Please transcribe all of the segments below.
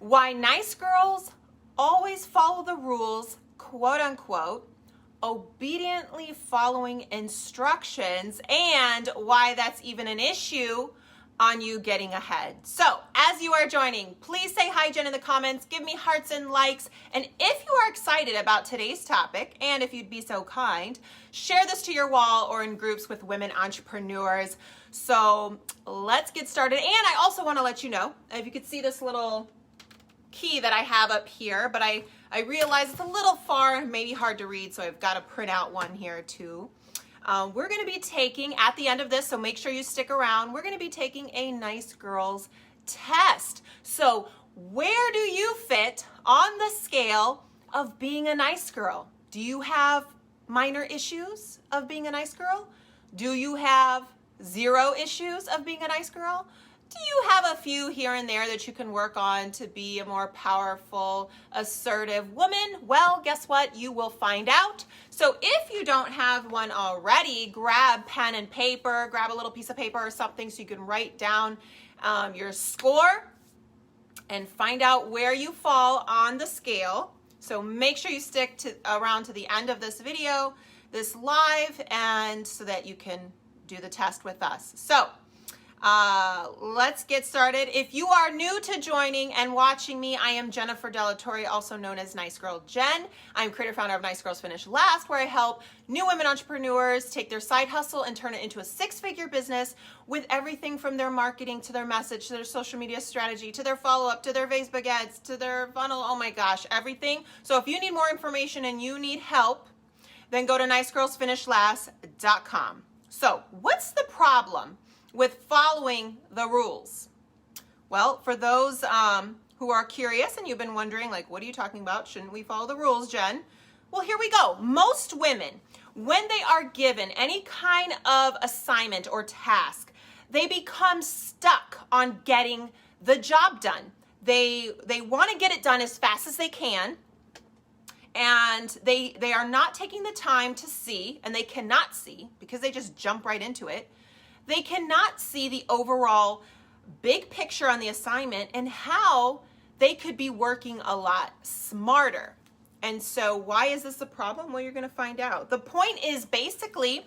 Why nice girls always follow the rules, quote unquote, obediently following instructions, and why that's even an issue on you getting ahead. So as you are joining, please say hi, Jen, in the comments, give me hearts and likes, and if you are excited about today's topic, and if you'd be so kind, share this to your wall or in groups with women entrepreneurs. So let's get started. And I also want to let you know, if you could see this little key that I have up here, but I realize it's a little far, maybe hard to read, so I've got to print out one here too. We're going to be taking, at the end of this, so make sure you stick around, we're going to be taking a Nice Girls test. So where do you fit on the scale of being a nice girl? Do you have minor issues of being a nice girl? Do you have zero issues of being a nice girl? Do you have a few here and there that you can work on to be a more powerful, assertive woman? Well, guess what? You will find out. So if you don't have one already, grab pen and paper, grab a little piece of paper or something so you can write down your score and find out where you fall on the scale. So make sure you stick around to the end of this video, this live, and so that you can do the test with us. So let's get started. If you are new to joining and watching me, I am Jennifer Delatorre, also known as Nice Girl Jen. I'm creator founder of Nice Girls Finish Last, where I help new women entrepreneurs take their side hustle and turn it into a six-figure business with everything from their marketing to their message, to their social media strategy, to their follow-up, to their Facebook ads, to their funnel. Oh my gosh, everything. So if you need more information and you need help, then go to nicegirlsfinishlast.com. So what's the problem with following the rules? Well, for those who are curious and you've been wondering, like, what are you talking about? Shouldn't we follow the rules, Jen? Well, here we go. Most women, when they are given any kind of assignment or task, they become stuck on getting the job done. They want to get it done as fast as they can, and they are not taking the time to see, and they cannot see because they just jump right into it. They cannot see the overall big picture on the assignment and how they could be working a lot smarter. And so why is this a problem? Well, you're going to find out. The point is basically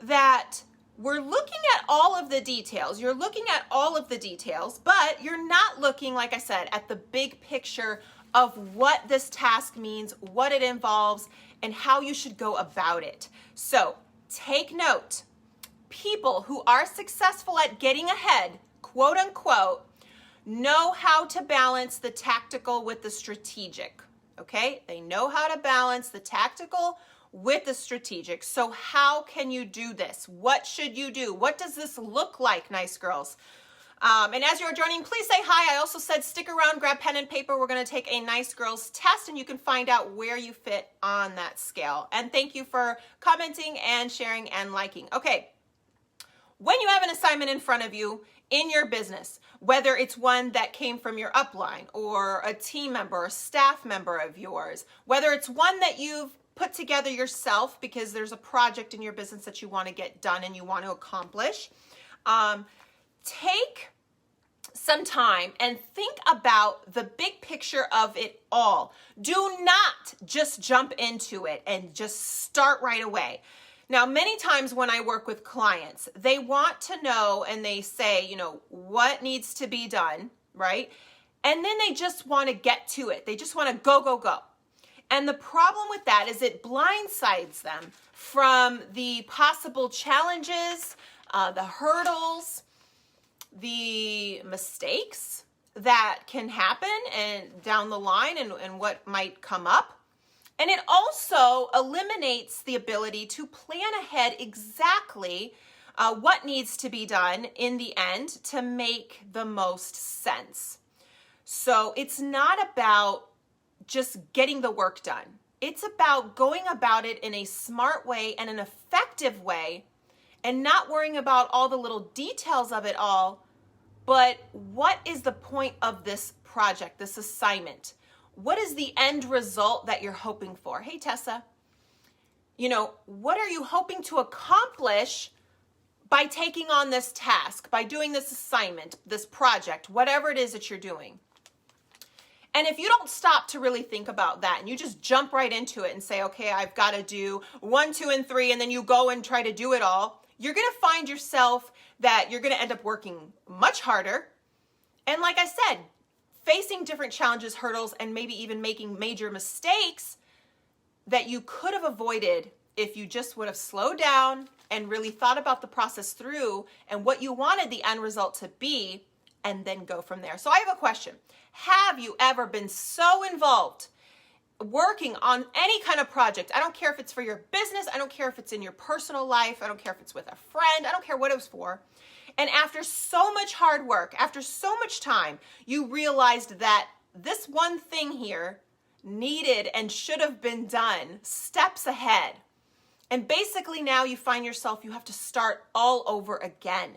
that we're looking at all of the details. You're looking at all of the details, but you're not looking, like I said, at the big picture of what this task means, what it involves, and how you should go about it. So take note. People who are successful at getting ahead, quote unquote, know how to balance the tactical with the strategic, okay? They know how to balance the tactical with the strategic. So how can you do this? What should you do? What does this look like, nice girls? And as you're joining, please say hi. I also said stick around, grab pen and paper. We're going to take a Nice Girls test, and you can find out where you fit on that scale. And thank you for commenting and sharing and liking. Okay. When you have an assignment in front of you in your business, whether it's one that came from your upline or a team member or staff member of yours, whether it's one that you've put together yourself because there's a project in your business that you want to get done and you want to accomplish, take some time and think about the big picture of it all. Do not just jump into it and just start right away. Now, many times when I work with clients, they want to know and they say, you know, what needs to be done, right? And then they just want to get to it. They just want to go, go, go. And the problem with that is it blindsides them from the possible challenges, the hurdles, the mistakes that can happen and down the line and what might come up. And it also eliminates the ability to plan ahead exactly what needs to be done in the end to make the most sense. So it's not about just getting the work done. It's about going about it in a smart way and an effective way and not worrying about all the little details of it all, but what is the point of this project, this assignment? What is the end result that you're hoping for? Hey, Tessa, you know, what are you hoping to accomplish by taking on this task, by doing this assignment, this project, whatever it is that you're doing? And if you don't stop to really think about that and you just jump right into it and say, okay, I've got to do 1, 2, and 3, and then you go and try to do it all, you're going to find yourself that you're going to end up working much harder. And like I said, facing different challenges, hurdles, and maybe even making major mistakes that you could have avoided if you just would have slowed down and really thought about the process through and what you wanted the end result to be, and then go from there. So I have a question. Have you ever been so involved working on any kind of project? I don't care if it's for your business. I don't care if it's in your personal life. I don't care if it's with a friend. I don't care what it was for. And after so much hard work, after so much time, you realized that this one thing here needed and should have been done steps ahead. And basically now you find yourself, you have to start all over again.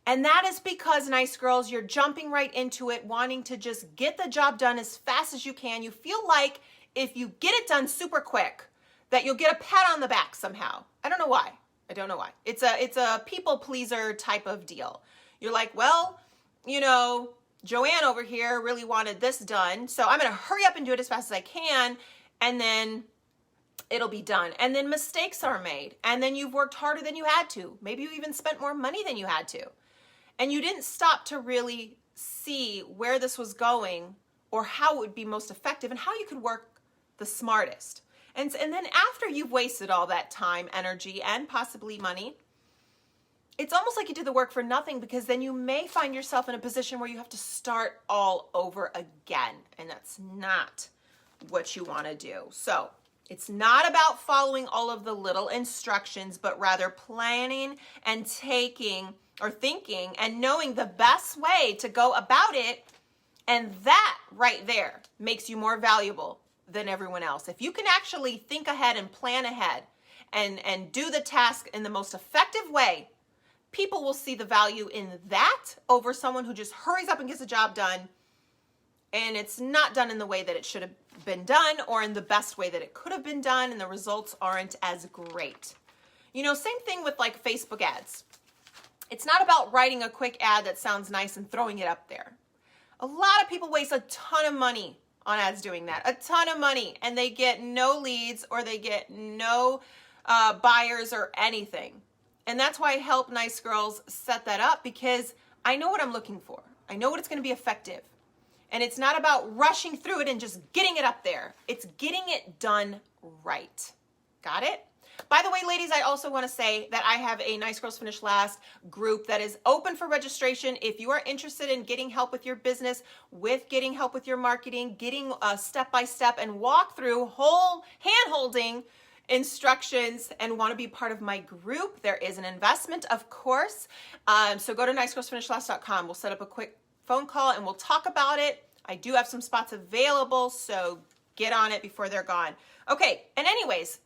And that is because, nice girls, you're jumping right into it, wanting to just get the job done as fast as you can. You feel like if you get it done super quick, that you'll get a pat on the back somehow. I don't know why. It's a people pleaser type of deal. You're like, well, you know, Joanne over here really wanted this done, so I'm going to hurry up and do it as fast as I can, and then it'll be done. And then mistakes are made, and then you've worked harder than you had to. Maybe you even spent more money than you had to. And you didn't stop to really see where this was going or how it would be most effective and how you could work the smartest. And then after you've wasted all that time, energy, and possibly money, it's almost like you did the work for nothing, because then you may find yourself in a position where you have to start all over again. And that's not what you want to do. So it's not about following all of the little instructions, but rather planning and thinking and knowing the best way to go about it. And that right there makes you more valuable than everyone else. If you can actually think ahead and plan ahead and do the task in the most effective way, people will see the value in that over someone who just hurries up and gets the job done, and it's not done in the way that it should have been done or in the best way that it could have been done, and the results aren't as great. You know, same thing with like Facebook ads. It's not about writing a quick ad that sounds nice and throwing it up there. A lot of people waste a ton of money on ads doing that, a ton of money, and they get no leads or they get no buyers or anything. And that's why I help nice girls set that up, because I know what I'm looking for. I know what it's going to be effective. And it's not about rushing through it and just getting it up there. It's getting it done right. Got it? By the way, ladies, I also want to say that I have a Nice Girls Finish Last group that is open for registration. If you are interested in getting help with your business, with getting help with your marketing, getting a step-by-step and walk-through, whole hand-holding instructions, and want to be part of my group, there is an investment, of course. So go to nicegirlsfinishlast.com. We'll set up a quick phone call and we'll talk about it. I do have some spots available, so get on it before they're gone. Okay, and anyways,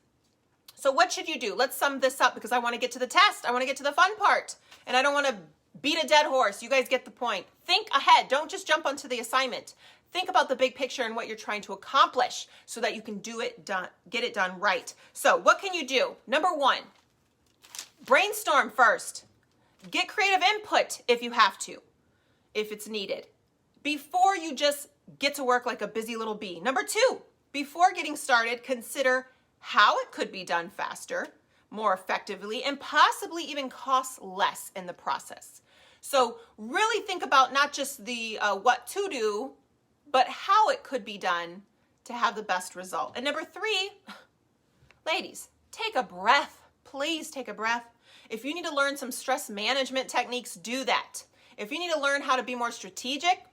so what should you do? Let's sum this up, because I want to get to the test. I want to get to the fun part, and I don't want to beat a dead horse. You guys get the point. Think ahead. Don't just jump onto the assignment. Think about the big picture and what you're trying to accomplish so that you can get it done right. So what can you do? Number 1, brainstorm first. Get creative input if you have to, if it's needed, before you just get to work like a busy little bee. Number 2, before getting started, consider how it could be done faster, more effectively, and possibly even cost less in the process. So really think about not just the what to do, but how it could be done to have the best result. And number 3, ladies, take a breath. Please take a breath. If you need to learn some stress management techniques, do that. If you need to learn how to be more strategic,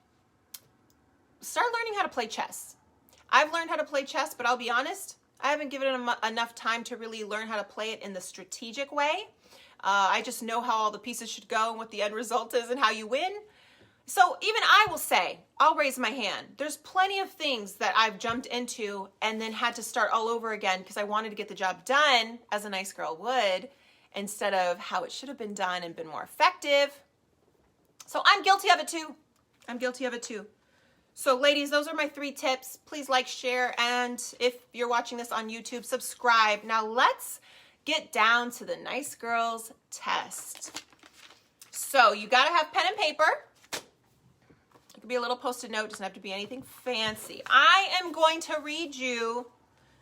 start learning how to play chess. I've learned how to play chess, but I'll be honest, I haven't given it enough time to really learn how to play it in the strategic way. I just know how all the pieces should go and what the end result is and how you win. So even I will say, I'll raise my hand. There's plenty of things that I've jumped into and then had to start all over again because I wanted to get the job done as a nice girl would, instead of how it should have been done and been more effective. So I'm guilty of it too. So ladies, those are my 3 tips. Please like, share, and if you're watching this on YouTube, subscribe. Now let's get down to the Nice Girls test. So you gotta have pen and paper. It could be a little Post-it note, doesn't have to be anything fancy. I am going to read you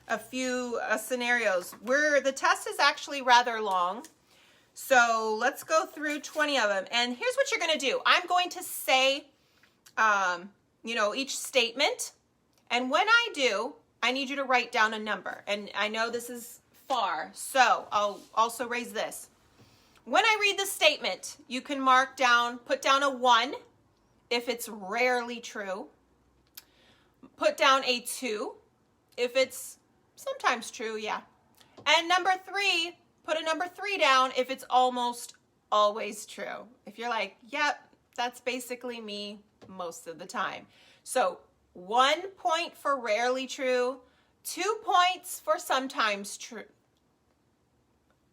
a few scenarios where the test is actually rather long. So let's go through 20 of them. And here's what you're going to do. I'm going to say, each statement. And when I do, I need you to write down a number. And I know this is far, so I'll also raise this. When I read the statement, you can put down a 1 if it's rarely true. Put down a 2 if it's sometimes true, yeah. And number 3, put a number 3 down if it's almost always true. If you're like, yep, that's basically me most of the time. So 1 point for rarely true, 2 points for sometimes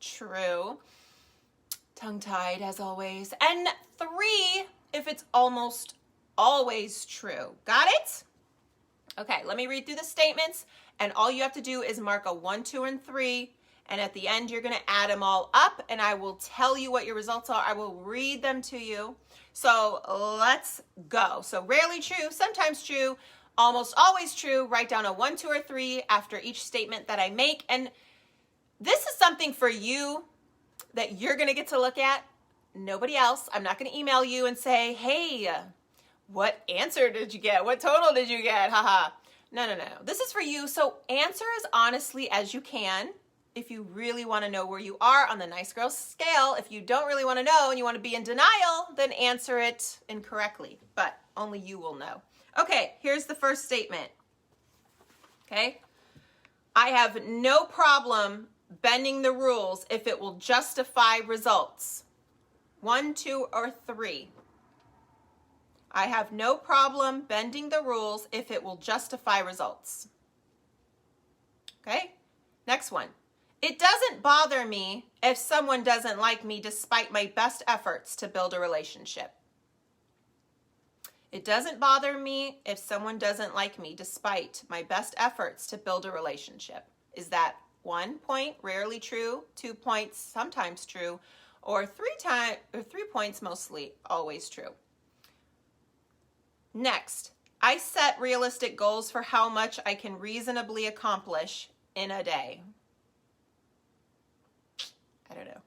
true. Tongue-tied as always. And 3 if it's almost always true. Got it? Okay, let me read through the statements, and all you have to do is mark a 1, 2, and 3, and at the end you're going to add them all up, and I will tell you what your results are. I will read them to you. So let's go. So rarely true, sometimes true, almost always true. Write down a 1, 2, or 3 after each statement that I make, and this is something for you that you're going to get to look at. Nobody else. I'm not going to email you and say, hey, what answer did you get? What total did you get? Haha. No. This is for you. So answer as honestly as you can. If you really want to know where you are on the nice girl scale, if you don't really want to know and you want to be in denial, then answer it incorrectly. But only you will know. Okay, here's the first statement. Okay. I have no problem bending the rules if it will justify results. 1, 2, or 3. I have no problem bending the rules if it will justify results. Okay? Next one. It doesn't bother me if someone doesn't like me despite my best efforts to build a relationship. It doesn't bother me if someone doesn't like me despite my best efforts to build a relationship. Is that 1 point, rarely true, 2 points, sometimes true, or 3 points, mostly always true? Next, I set realistic goals for how much I can reasonably accomplish in a day. I don't know.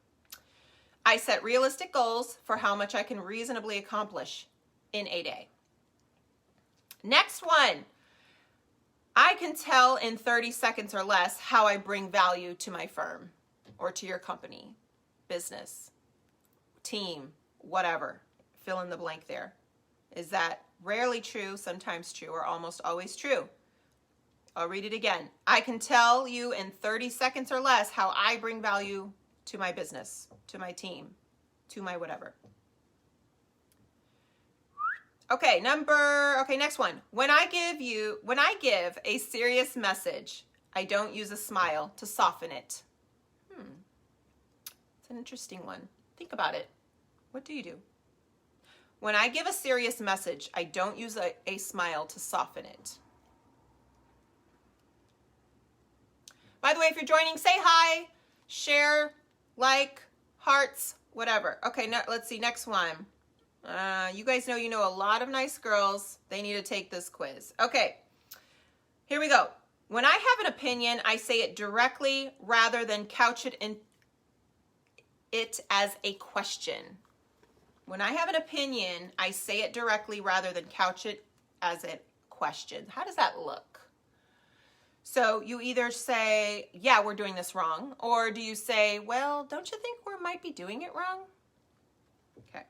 I set realistic goals for how much I can reasonably accomplish in a day. Next one. I can tell in 30 seconds or less how I bring value to my firm or to your company, business, team, whatever. Fill in the blank there. Is that rarely true, sometimes true, or almost always true? I'll read it again. I can tell you in 30 seconds or less how I bring value to my business, to my team, to my whatever. Okay, next one. When I give a serious message, I don't use a smile to soften it. It's an interesting one. Think about it. What do you do? When I give a serious message, I don't use a smile to soften it. By the way, if you're joining, say hi, share, like, hearts, whatever. Okay, let's see, next one. You guys know a lot of nice girls. They need to take this quiz. Okay, here we go. When I have an opinion, I say it directly rather than couch it as a question. When I have an opinion, I say it directly rather than couch it as a question. How does that look? So you either say, yeah, we're doing this wrong, or do you say, well, don't you think we might be doing it wrong? Okay.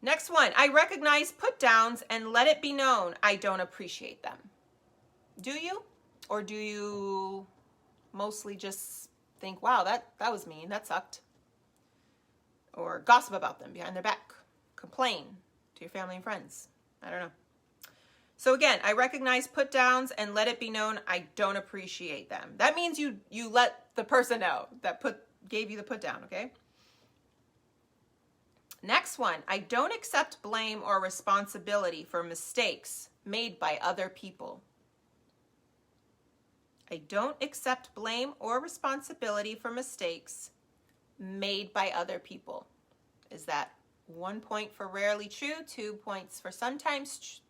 Next one, I recognize put downs and let it be known I don't appreciate them. Do you? Or do you mostly just think, wow, that was mean, that sucked? Or gossip about them behind their back. Complain to your family and friends. I don't know. So again, I recognize put downs and let it be known I don't appreciate them. That means you let the person know that gave you the put down, okay? Next one, I don't accept blame or responsibility for mistakes made by other people. I don't accept blame or responsibility for mistakes made by other people. Is that 1 point for rarely true, 2 points for sometimes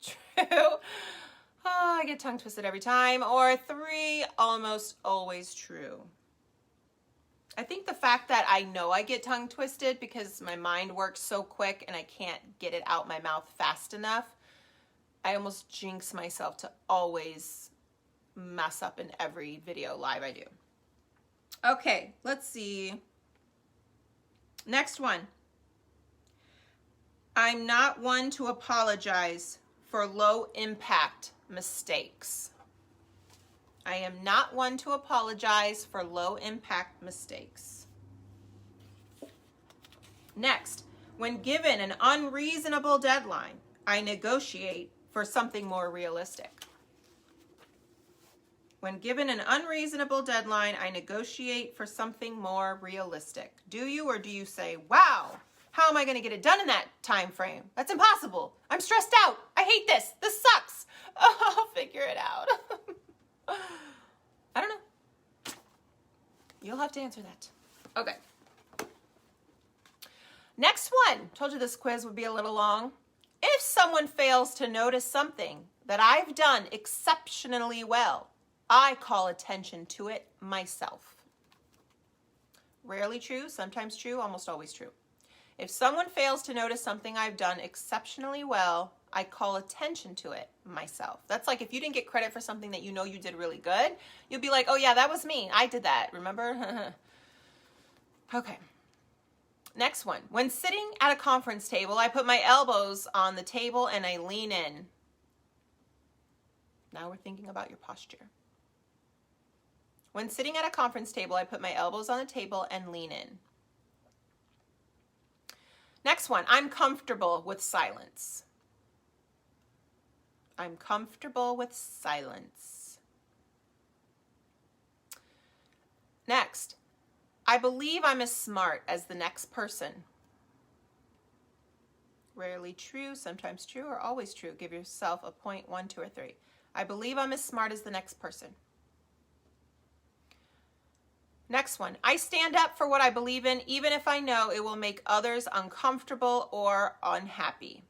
true. Oh, I get tongue twisted every time. Or 3, almost always true. I think the fact that I know I get tongue twisted because my mind works so quick and I can't get it out my mouth fast enough, I almost jinx myself to always mess up in every video live I do. Okay, let's see. Next one. I'm not one to apologize for low impact mistakes. I am not one to apologize for low impact mistakes. Next, when given an unreasonable deadline, I negotiate for something more realistic. When given an unreasonable deadline, I negotiate for something more realistic. Do you, or do you say, wow, how am I going to get it done in that time frame? That's impossible. I'm stressed out. I hate this. This sucks. Oh, I'll figure it out. I don't know. You'll have to answer that. Okay. Next one. Told you this quiz would be a little long. If someone fails to notice something that I've done exceptionally well, I call attention to it myself. Rarely true, sometimes true, almost always true. If someone fails to notice something I've done exceptionally well, I call attention to it myself. That's like if you didn't get credit for something that you know you did really good, you'll be like, oh yeah, that was me. I did that, remember? Okay. Next one. When sitting at a conference table, I put my elbows on the table and I lean in. Now we're thinking about your posture. When sitting at a conference table, I put my elbows on the table and lean in. Next one. I'm comfortable with silence. I'm comfortable with silence. Next. I believe I'm as smart as the next person. Rarely true, sometimes true, or always true. Give yourself a point, 1, 2, or 3. I believe I'm as smart as the next person. Next one. I stand up for what I believe in, even if I know it will make others uncomfortable or unhappy.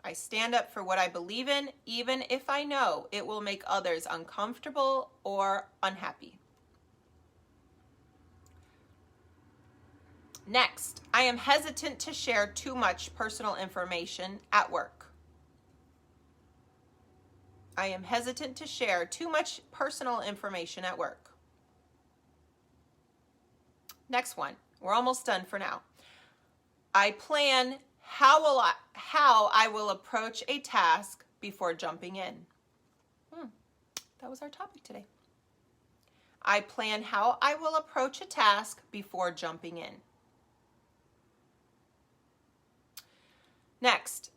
I stand up for what I believe in, even if I know it will make others uncomfortable or unhappy. Next, I am hesitant to share too much personal information at work. I am hesitant to share too much personal information at work. Next one. We're almost done for now. I plan how I will approach a task before jumping in. That was our topic today. I plan how I will approach a task before jumping in. Next,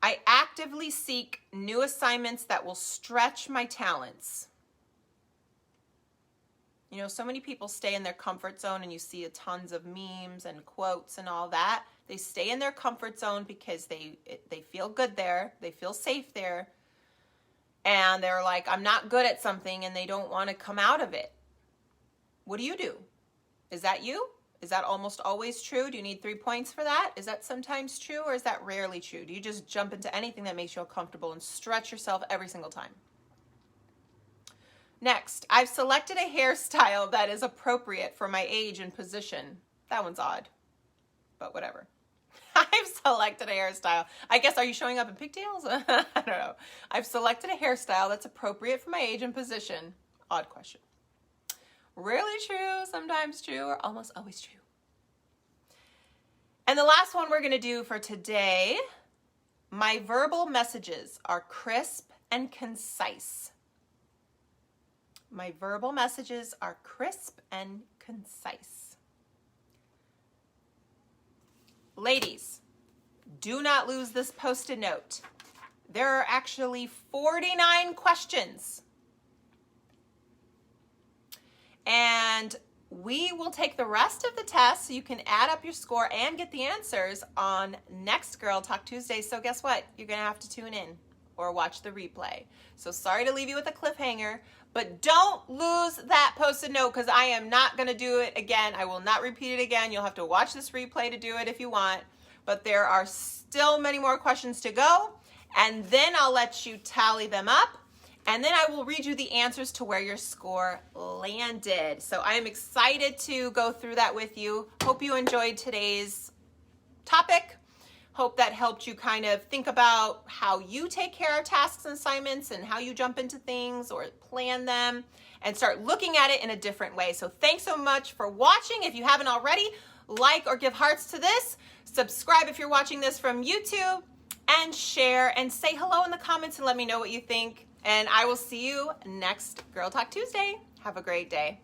I actively seek new assignments that will stretch my talents. You know, so many people stay in their comfort zone, and you see tons of memes and quotes and all that. They stay in their comfort zone because they feel good there. They feel safe there. And they're like, I'm not good at something, and they don't want to come out of it. What do? Is that you? Is that almost always true? Do you need 3 points for that? Is that sometimes true, or is that rarely true? Do you just jump into anything that makes you comfortable and stretch yourself every single time? Next, I've selected a hairstyle that is appropriate for my age and position. That one's odd, but whatever. I've selected a hairstyle. I guess, are you showing up in pigtails? I don't know. I've selected a hairstyle that's appropriate for my age and position. Odd question. Rarely true, sometimes true, or almost always true. And the last one we're going to do for today, my verbal messages are crisp and concise. My verbal messages are crisp and concise. Ladies, do not lose this Post-it note. There are actually 49 questions. And we will take the rest of the test so you can add up your score and get the answers on next Girl Talk Tuesday. So guess what? You're going to have to tune in. or watch the replay. So sorry to leave you with a cliffhanger, but don't lose that Post-it note because I am not going to do it again. I will not repeat it again. You'll have to watch this replay to do it if you want, but there are still many more questions to go, and then I'll let you tally them up, and then I will read you the answers to where your score landed. So I am excited to go through that with you. Hope you enjoyed today's topic. Hope that helped you kind of think about how you take care of tasks and assignments and how you jump into things or plan them and start looking at it in a different way. So thanks so much for watching. If you haven't already, like or give hearts to this. Subscribe if you're watching this from YouTube, and share and say hello in the comments and let me know what you think. And I will see you next Girl Talk Tuesday. Have a great day.